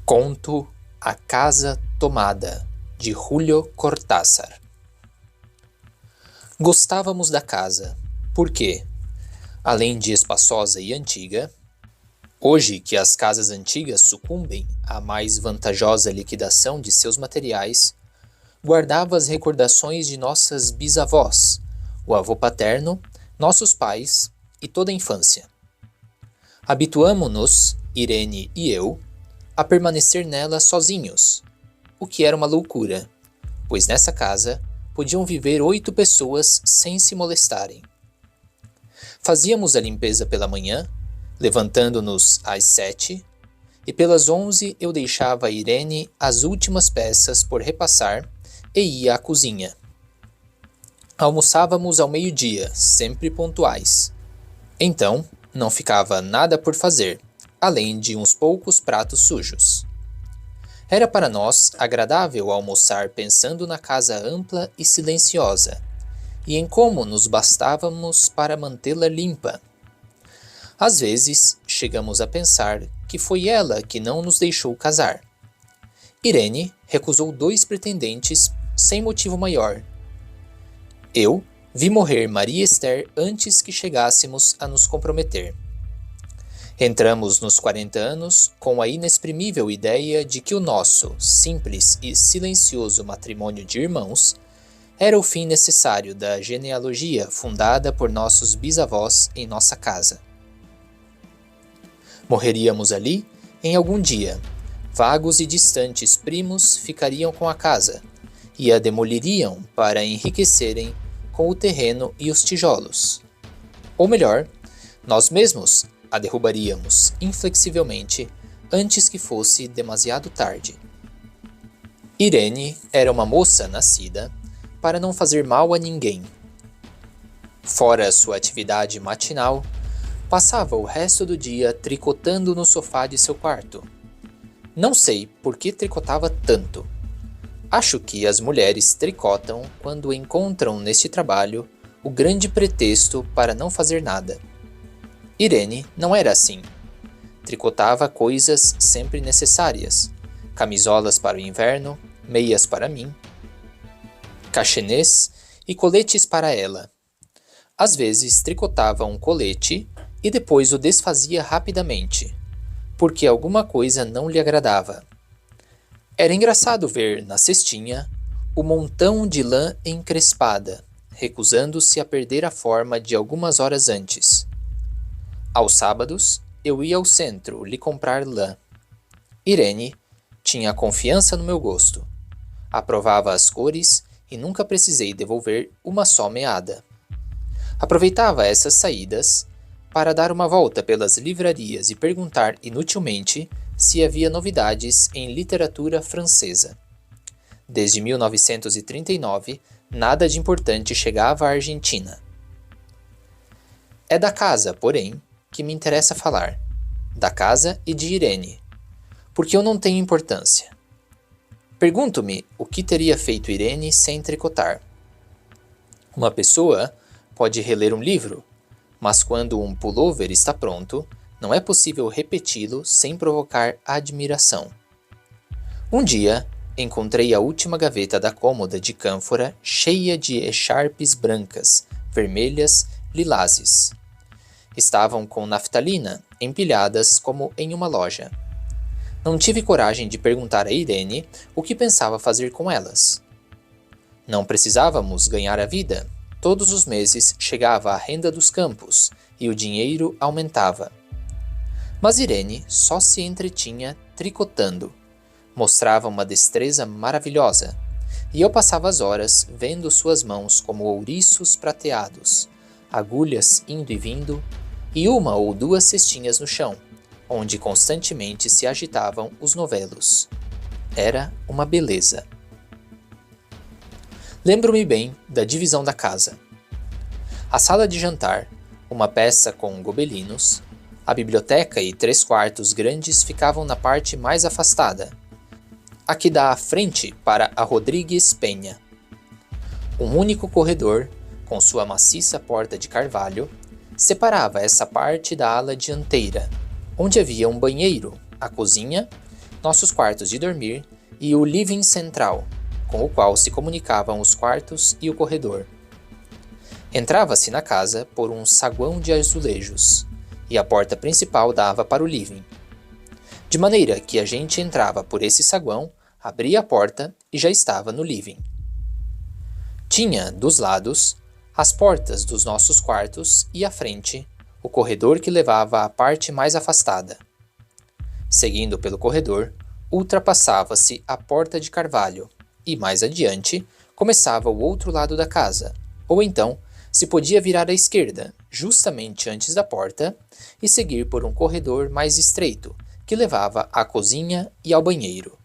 Conto A Casa Tomada, de Julio Cortázar. Gostávamos da casa, porque, além de espaçosa e antiga, hoje que as casas antigas sucumbem à mais vantajosa liquidação de seus materiais, guardava as recordações de nossas bisavós, o avô paterno, nossos pais e toda a infância. Habituamo-nos, Irene e eu, a permanecer nela sozinhos, o que era uma loucura, pois nessa casa podiam viver 8 pessoas sem se molestarem. Fazíamos a limpeza pela manhã, levantando-nos às 7, e pelas 11 eu deixava a Irene as últimas peças por repassar e ia à cozinha. Almoçávamos ao meio-dia, sempre pontuais. Então, não ficava nada por fazer, além de uns poucos pratos sujos. Era para nós agradável almoçar pensando na casa ampla e silenciosa, e em como nos bastávamos para mantê-la limpa. Às vezes, chegamos a pensar que foi ela que não nos deixou casar. Irene recusou 2 pretendentes sem motivo maior. Eu vi morrer Maria Esther antes que chegássemos a nos comprometer. Entramos nos 40 anos com a inexprimível ideia de que o nosso simples e silencioso matrimônio de irmãos era o fim necessário da genealogia fundada por nossos bisavós em nossa casa. Morreríamos ali em algum dia. Vagos e distantes primos ficariam com a casa e a demoliriam para enriquecerem com o terreno e os tijolos. Ou melhor, nós mesmos a derrubaríamos inflexivelmente antes que fosse demasiado tarde. Irene era uma moça nascida para não fazer mal a ninguém. Fora sua atividade matinal, passava o resto do dia tricotando no sofá de seu quarto. Não sei por que tricotava tanto. Acho que as mulheres tricotam quando encontram neste trabalho o grande pretexto para não fazer nada. Irene não era assim. Tricotava coisas sempre necessárias, camisolas para o inverno, meias para mim, cachenês e coletes para ela. Às vezes tricotava um colete e depois o desfazia rapidamente, porque alguma coisa não lhe agradava. Era engraçado ver na cestinha o montão de lã encrespada, recusando-se a perder a forma de algumas horas antes. Aos sábados, eu ia ao centro lhe comprar lã. Irene tinha confiança no meu gosto. Aprovava as cores e nunca precisei devolver uma só meada. Aproveitava essas saídas para dar uma volta pelas livrarias e perguntar inutilmente se havia novidades em literatura francesa. Desde 1939, nada de importante chegava à Argentina. É da casa, porém, que me interessa falar, da casa e de Irene, porque eu não tenho importância. Pergunto-me o que teria feito Irene sem tricotar. Uma pessoa pode reler um livro, mas quando um pullover está pronto, não é possível repeti-lo sem provocar admiração. Um dia, encontrei a última gaveta da cômoda de cânfora cheia de echarpes brancas, vermelhas, lilazes. Estavam com naftalina, empilhadas como em uma loja. Não tive coragem de perguntar a Irene o que pensava fazer com elas. Não precisávamos ganhar a vida. Todos os meses chegava a renda dos campos e o dinheiro aumentava. Mas Irene só se entretinha tricotando. Mostrava uma destreza maravilhosa, e eu passava as horas vendo suas mãos como ouriços prateados, agulhas indo e vindo, e 1 ou 2 cestinhas no chão, onde constantemente se agitavam os novelos. Era uma beleza. Lembro-me bem da divisão da casa. A sala de jantar, uma peça com gobelinos, a biblioteca e 3 quartos grandes ficavam na parte mais afastada, a que dá à frente para a Rodrigues Penha. Um único corredor, com sua maciça porta de carvalho, separava essa parte da ala dianteira, onde havia um banheiro, a cozinha, nossos quartos de dormir e o living central, com o qual se comunicavam os quartos e o corredor. Entrava-se na casa por um saguão de azulejos, e a porta principal dava para o living. De maneira que a gente entrava por esse saguão, abria a porta e já estava no living. Tinha, dos lados, as portas dos nossos quartos e à frente, o corredor que levava à parte mais afastada. Seguindo pelo corredor, ultrapassava-se a porta de carvalho e, mais adiante, começava o outro lado da casa, ou então se podia virar à esquerda, justamente antes da porta, e seguir por um corredor mais estreito, que levava à cozinha e ao banheiro.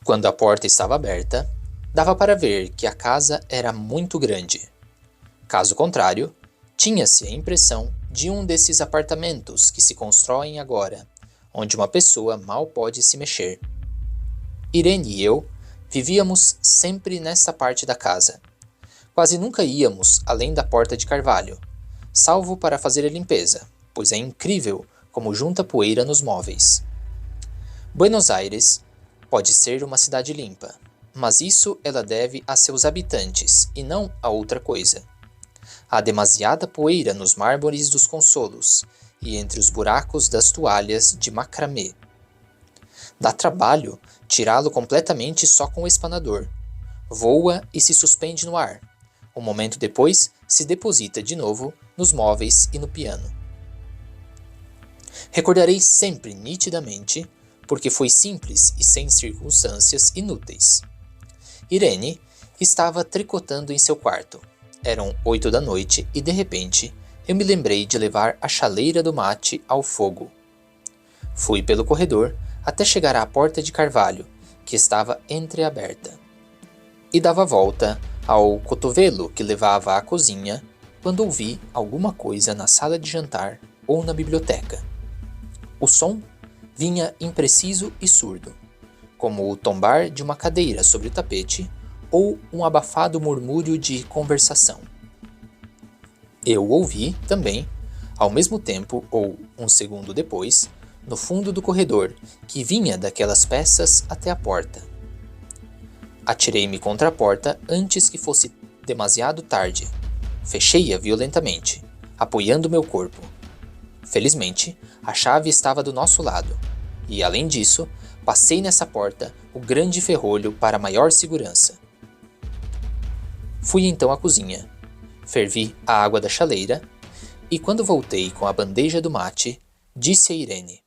Quando a porta estava aberta, dava para ver que a casa era muito grande. Caso contrário, tinha-se a impressão de um desses apartamentos que se constroem agora, onde uma pessoa mal pode se mexer. Irene e eu vivíamos sempre nesta parte da casa. Quase nunca íamos além da porta de carvalho, salvo para fazer a limpeza, pois é incrível como junta poeira nos móveis. Buenos Aires pode ser uma cidade limpa, mas isso ela deve a seus habitantes e não a outra coisa. Há demasiada poeira nos mármores dos consolos e entre os buracos das toalhas de macramê. Dá trabalho tirá-lo completamente só com o espanador. Voa e se suspende no ar. Um momento depois, se deposita de novo nos móveis e no piano. Recordarei sempre nitidamente, porque foi simples e sem circunstâncias inúteis. Irene estava tricotando em seu quarto. Eram 8 da noite e, de repente, eu me lembrei de levar a chaleira do mate ao fogo. Fui pelo corredor até chegar à porta de carvalho, que estava entreaberta, e dava volta ao cotovelo que levava à cozinha quando ouvi alguma coisa na sala de jantar ou na biblioteca. O som vinha impreciso e surdo, como o tombar de uma cadeira sobre o tapete ou um abafado murmúrio de conversação. Eu ouvi também, ao mesmo tempo ou um segundo depois, no fundo do corredor, que vinha daquelas peças até a porta. Atirei-me contra a porta antes que fosse demasiado tarde. Fechei-a violentamente, apoiando meu corpo. Felizmente, a chave estava do nosso lado, e, além disso, passei nessa porta o grande ferrolho para maior segurança. Fui então à cozinha, fervi a água da chaleira, e quando voltei com a bandeja do mate, disse a Irene: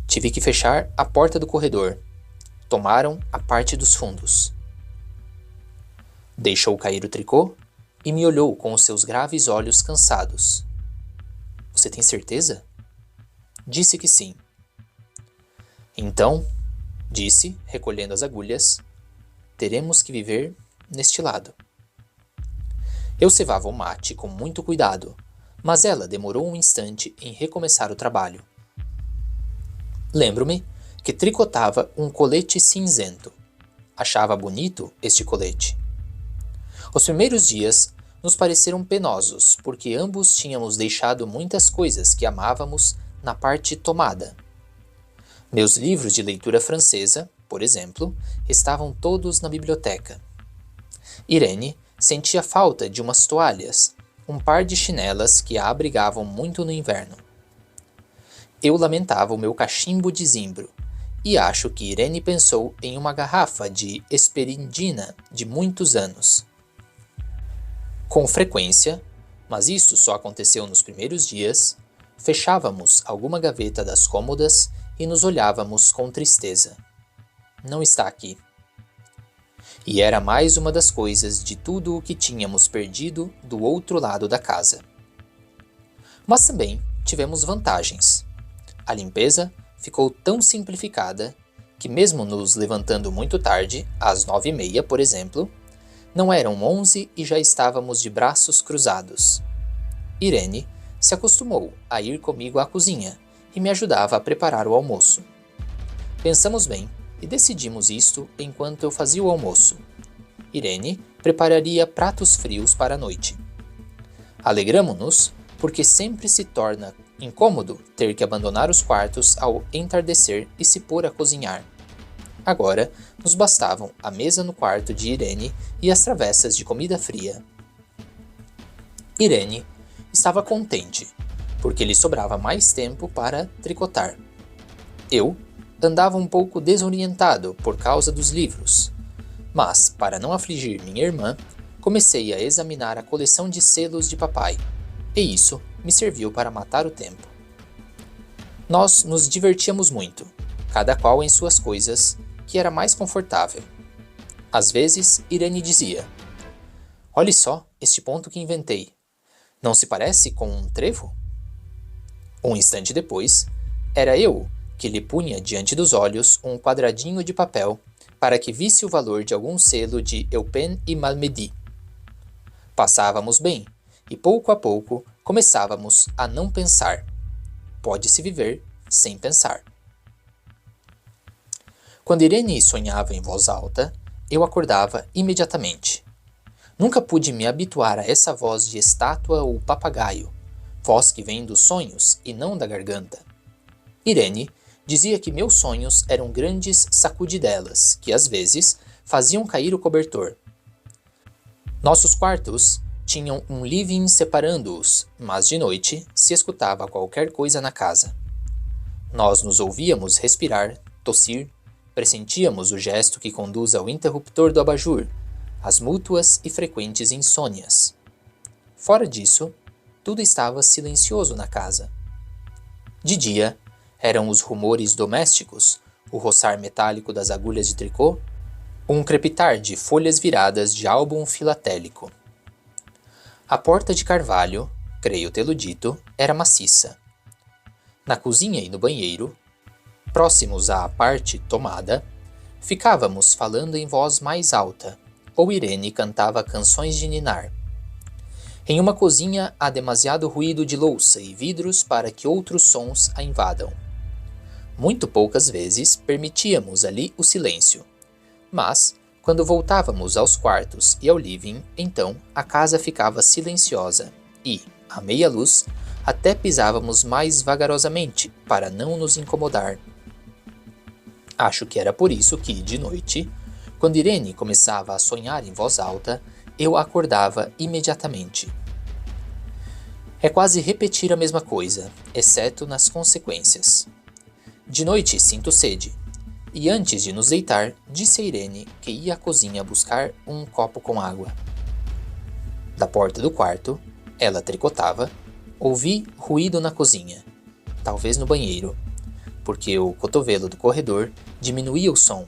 tive que fechar a porta do corredor. Tomaram a parte dos fundos. Deixou cair o tricô e me olhou com os seus graves olhos cansados. Você tem certeza? Disse que sim. Então, disse, recolhendo as agulhas, teremos que viver neste lado. Eu cevava o mate com muito cuidado, mas ela demorou um instante em recomeçar o trabalho. Lembro-me que tricotava um colete cinzento. Achava bonito este colete. Os primeiros dias nos pareceram penosos, porque ambos tínhamos deixado muitas coisas que amávamos na parte tomada. Meus livros de leitura francesa, por exemplo, estavam todos na biblioteca. Irene sentia falta de umas toalhas, um par de chinelas que a abrigavam muito no inverno. Eu lamentava o meu cachimbo de zimbro, e acho que Irene pensou em uma garrafa de esperidina de muitos anos. Com frequência, mas isso só aconteceu nos primeiros dias, fechávamos alguma gaveta das cômodas e nos olhávamos com tristeza. Não está aqui. E era mais uma das coisas de tudo o que tínhamos perdido do outro lado da casa. Mas também tivemos vantagens. A limpeza ficou tão simplificada que, mesmo nos levantando muito tarde, às 9h30, por exemplo, não eram 11 e já estávamos de braços cruzados. Irene se acostumou a ir comigo à cozinha e me ajudava a preparar o almoço. Pensamos bem e decidimos isto enquanto eu fazia o almoço. Irene prepararia pratos frios para a noite. Alegramo-nos porque sempre se torna Incômodo ter que abandonar os quartos ao entardecer e se pôr a cozinhar. Agora, nos bastavam a mesa no quarto de Irene e as travessas de comida fria. Irene estava contente, porque lhe sobrava mais tempo para tricotar. Eu andava um pouco desorientado por causa dos livros, mas, para não afligir minha irmã, comecei a examinar a coleção de selos de papai, e isso me serviu para matar o tempo. Nós nos divertíamos muito, cada qual em suas coisas, que era mais confortável. Às vezes, Irene dizia: "Olhe só este ponto que inventei. Não se parece com um trevo?" Um instante depois, era eu que lhe punha diante dos olhos um quadradinho de papel para que visse o valor de algum selo de Eupen e Malmedy. Passávamos bem, e pouco a pouco começávamos a não pensar. Pode-se viver sem pensar. Quando Irene sonhava em voz alta, eu acordava imediatamente. Nunca pude me habituar a essa voz de estátua ou papagaio, voz que vem dos sonhos e não da garganta. Irene dizia que meus sonhos eram grandes sacudidelas, que às vezes faziam cair o cobertor. Nossos quartos tinham um living separando-os, mas de noite se escutava qualquer coisa na casa. Nós nos ouvíamos respirar, tossir, pressentíamos o gesto que conduz ao interruptor do abajur, as mútuas e frequentes insônias. Fora disso, tudo estava silencioso na casa. De dia, eram os rumores domésticos, o roçar metálico das agulhas de tricô, um crepitar de folhas viradas de álbum filatélico. A porta de carvalho, creio tê-lo dito, era maciça. Na cozinha e no banheiro, próximos à parte tomada, ficávamos falando em voz mais alta, ou Irene cantava canções de ninar. Em uma cozinha há demasiado ruído de louça e vidros para que outros sons a invadam. Muito poucas vezes permitíamos ali o silêncio, mas, quando voltávamos aos quartos e ao living, então a casa ficava silenciosa e, à meia luz, até pisávamos mais vagarosamente para não nos incomodar. Acho que era por isso que, de noite, quando Irene começava a sonhar em voz alta, eu acordava imediatamente. É quase repetir a mesma coisa, exceto nas consequências. De noite sinto sede, e antes de nos deitar, disse a Irene que ia à cozinha buscar um copo com água. Da porta do quarto, ela tricotava, ouvi ruído na cozinha, talvez no banheiro, porque o cotovelo do corredor diminuía o som.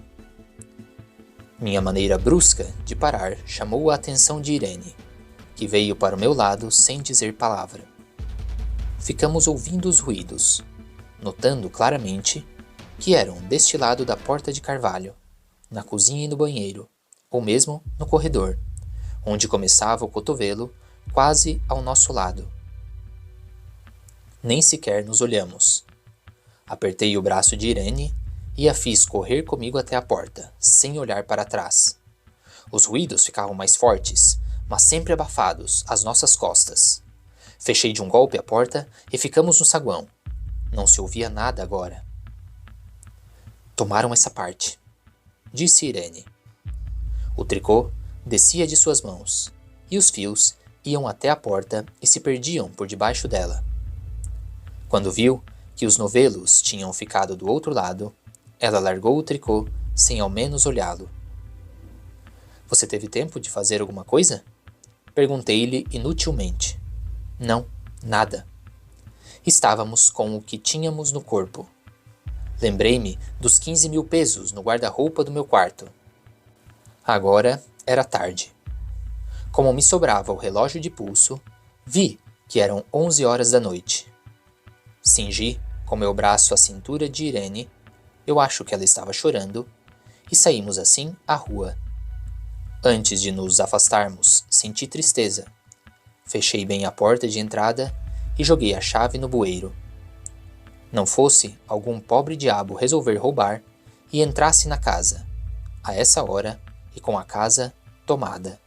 Minha maneira brusca de parar chamou a atenção de Irene, que veio para o meu lado sem dizer palavra. Ficamos ouvindo os ruídos, notando claramente que eram deste lado da porta de carvalho, na cozinha e no banheiro, ou mesmo no corredor, onde começava o cotovelo quase ao nosso lado. Nem sequer nos olhamos. Apertei o braço de Irene e a fiz correr comigo até a porta, sem olhar para trás. Os ruídos ficavam mais fortes, mas sempre abafados, às nossas costas. Fechei de um golpe a porta e ficamos no saguão. Não se ouvia nada agora. Tomaram essa parte, disse Irene. O tricô descia de suas mãos, e os fios iam até a porta e se perdiam por debaixo dela. Quando viu que os novelos tinham ficado do outro lado, ela largou o tricô sem ao menos olhá-lo. Você teve tempo de fazer alguma coisa? Perguntei-lhe inutilmente. Não, nada. Estávamos com o que tínhamos no corpo. Lembrei-me dos 15.000 pesos no guarda-roupa do meu quarto. Agora era tarde. Como me sobrava o relógio de pulso, vi que eram 11 horas da noite. Cingi com meu braço a cintura de Irene, eu acho que ela estava chorando, e saímos assim à rua. Antes de nos afastarmos, senti tristeza. Fechei bem a porta de entrada e joguei a chave no bueiro. Não fosse algum pobre diabo resolver roubar e entrasse na casa, a essa hora e com a casa tomada.